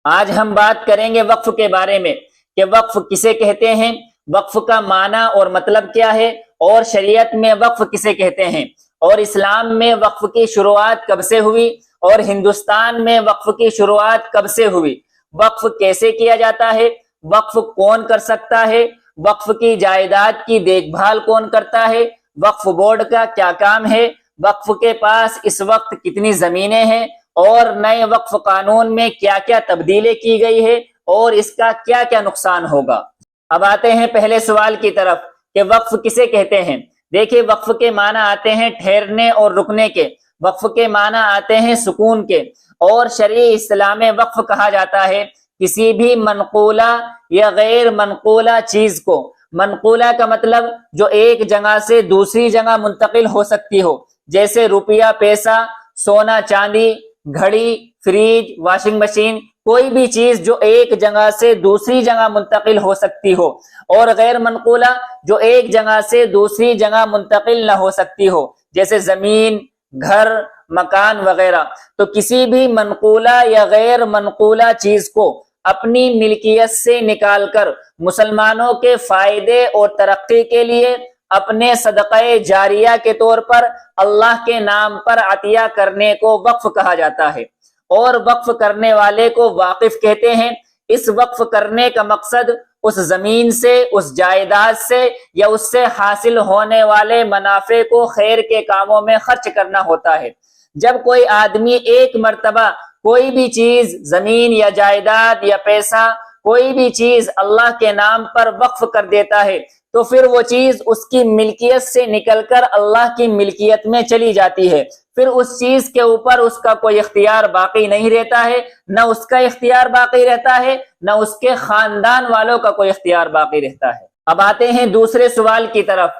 آج ہم بات کریں گے وقف کے بارے میں کہ وقف کسے کہتے ہیں، وقف کا معنی اور مطلب کیا ہے، اور شریعت میں وقف کسے کہتے ہیں، اور اسلام میں وقف کی شروعات کب سے ہوئی، اور ہندوستان میں وقف کی شروعات کب سے ہوئی، وقف کیسے کیا جاتا ہے، وقف کون کر سکتا ہے، وقف کی جائیداد کی دیکھ بھال کون کرتا ہے، وقف بورڈ کا کیا کام ہے، وقف کے پاس اس وقت کتنی زمینیں ہیں، اور نئے وقف قانون میں کیا کیا تبدیلی کی گئی ہے اور اس کا کیا کیا نقصان ہوگا۔ اب آتے ہیں پہلے سوال کی طرف کہ وقف کسے کہتے ہیں۔ دیکھیے، وقف کے معنی آتے ہیں ٹھہرنے اور رکنے کے، وقف کے معنی آتے ہیں سکون کے، اور شرعی اصطلاح میں وقف کہا جاتا ہے کسی بھی منقولہ یا غیر منقولہ چیز کو۔ منقولہ کا مطلب جو ایک جگہ سے دوسری جگہ منتقل ہو سکتی ہو، جیسے روپیہ، پیسہ، سونا چاندی، گھڑی، فریج، واشنگ مشین، کوئی بھی چیز جو ایک جگہ سے دوسری جگہ منتقل ہو سکتی ہو، اور غیر منقولہ جو ایک جگہ سے دوسری جگہ منتقل نہ ہو سکتی ہو، جیسے زمین، گھر، مکان وغیرہ۔ تو کسی بھی منقولہ یا غیر منقولہ چیز کو اپنی ملکیت سے نکال کر مسلمانوں کے فائدے اور ترقی کے لیے اپنے صدقہ جاریہ کے طور پر اللہ کے نام پر عطیہ کرنے کو وقف کہا جاتا ہے، اور وقف کرنے والے کو واقف کہتے ہیں۔ اس وقف کرنے کا مقصد اس زمین سے، اس جائیداد سے یا اس سے حاصل ہونے والے منافع کو خیر کے کاموں میں خرچ کرنا ہوتا ہے۔ جب کوئی آدمی ایک مرتبہ کوئی بھی چیز، زمین یا جائیداد یا پیسہ، کوئی بھی چیز اللہ کے نام پر وقف کر دیتا ہے تو پھر وہ چیز اس کی ملکیت سے نکل کر اللہ کی ملکیت میں چلی جاتی ہے۔ پھر اس چیز کے اوپر اس کا کوئی اختیار باقی نہیں رہتا ہے، نہ اس کا اختیار باقی رہتا ہے، نہ اس کے خاندان والوں کا کوئی اختیار باقی رہتا ہے۔ اب آتے ہیں دوسرے سوال کی طرف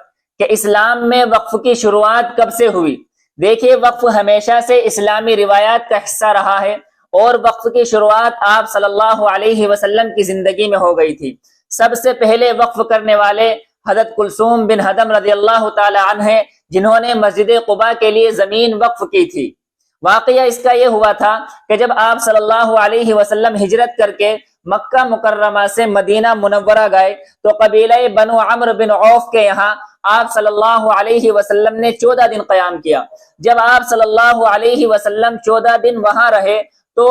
کہ اسلام میں وقف کی شروعات کب سے ہوئی۔ دیکھیے، وقف ہمیشہ سے اسلامی روایات کا حصہ رہا ہے، اور وقف کی شروعات آپ صلی اللہ علیہ وسلم کی زندگی میں ہو گئی تھی۔ سب سے پہلے وقف کرنے والے حضرت کلثوم بن ہدم رضی اللہ تعالی عنہ ہیں، جنہوں نے مسجد قباء کے لیے زمین وقف کی تھی۔ واقعہ اس کا یہ ہوا تھا کہ جب آپ صلی اللہ علیہ وسلم ہجرت کر کے مکہ مکرمہ سے مدینہ منورہ گئے تو قبیلہ بنو عمرو بن عوف کے یہاں آپ صلی اللہ علیہ وسلم نے 14 دن قیام کیا۔ جب آپ صلی اللہ علیہ وسلم 14 دن وہاں رہے تو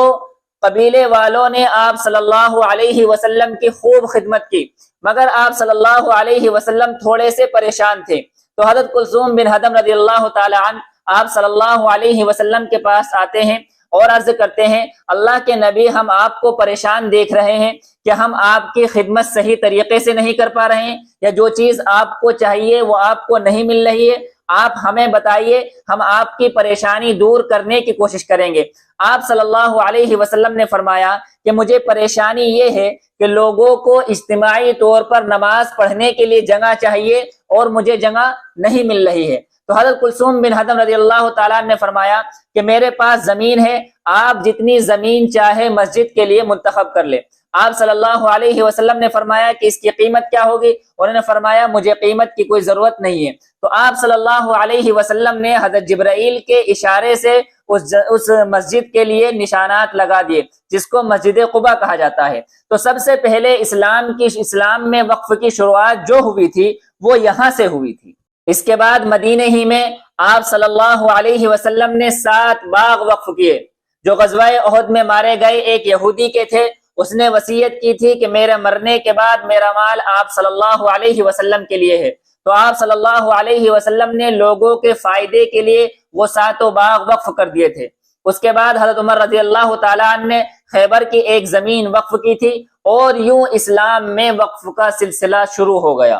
قبیلے والوں نے آپ صلی اللہ علیہ وسلم کی خوب خدمت کی، مگر آپ صلی اللہ علیہ وسلم تھوڑے سے پریشان تھے۔ تو حضرت کلثوم بن ہدم رضی اللہ تعالی عنہ آپ صلی اللہ علیہ وسلم کے پاس آتے ہیں اور عرض کرتے ہیں، اللہ کے نبی، ہم آپ کو پریشان دیکھ رہے ہیں کہ ہم آپ کی خدمت صحیح طریقے سے نہیں کر پا رہے ہیں، یا جو چیز آپ کو چاہیے وہ آپ کو نہیں مل رہی ہے، آپ ہمیں بتائیے، ہم آپ کی پریشانی دور کرنے کی کوشش کریں گے۔ آپ صلی اللہ علیہ وسلم نے فرمایا کہ مجھے پریشانی یہ ہے کہ لوگوں کو اجتماعی طور پر نماز پڑھنے کے لیے جگہ چاہیے اور مجھے جگہ نہیں مل رہی ہے۔ تو حضرت کلثوم بن ہدم رضی اللہ تعالیٰ نے فرمایا کہ میرے پاس زمین ہے، آپ جتنی زمین چاہے مسجد کے لیے منتخب کر لے۔ آپ صلی اللہ علیہ وسلم نے فرمایا کہ اس کی قیمت کیا ہوگی؟ انہوں نے فرمایا مجھے قیمت کی کوئی ضرورت نہیں ہے۔ تو آپ صلی اللہ علیہ وسلم نے حضرت جبرائیل کے اشارے سے اس مسجد کے لیے نشانات لگا دیے، جس کو مسجد قباء کہا جاتا ہے۔ تو سب سے پہلے اسلام میں وقف کی شروعات جو ہوئی تھی وہ یہاں سے ہوئی تھی۔ اس کے بعد مدینہ ہی میں آپ صلی اللہ علیہ وسلم نے 7 باغ وقف کیے۔ جو غزوہ احد میں مارے گئے ایک یہودی کے تھے، اس نے وصیت کی تھی کہ میرے مرنے کے بعد میرا مال آپ صلی اللہ علیہ وسلم کے لیے ہے۔ تو آپ صلی اللہ علیہ وسلم نے لوگوں کے فائدے کے لیے وہ 7 باغ وقف کر دیے تھے۔ اس کے بعد حضرت عمر رضی اللہ تعالیٰ عنہ نے خیبر کی ایک زمین وقف کی تھی، اور یوں اسلام میں وقف کا سلسلہ شروع ہو گیا۔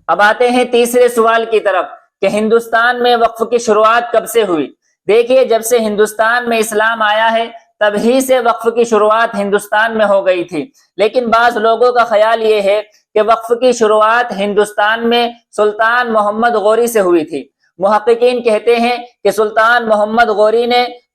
اب آتے ہیں تیسرے سوال کی طرف کہ ہندوستان میں وقف کی شروعات کب سے ہوئی۔ دیکھیے، جب سے ہندوستان میں اسلام آیا ہے تب ہی سے وقف کی شروعات ہندوستان میں ہو گئی تھی، لیکن بعض لوگوں کا خیال یہ ہے کہ وقف کی شروعات ہندوستان میں سلطان محمد غوری سے ہوئی تھی۔ محققین کہتے ہیں کہ سلطان محمد غوری نے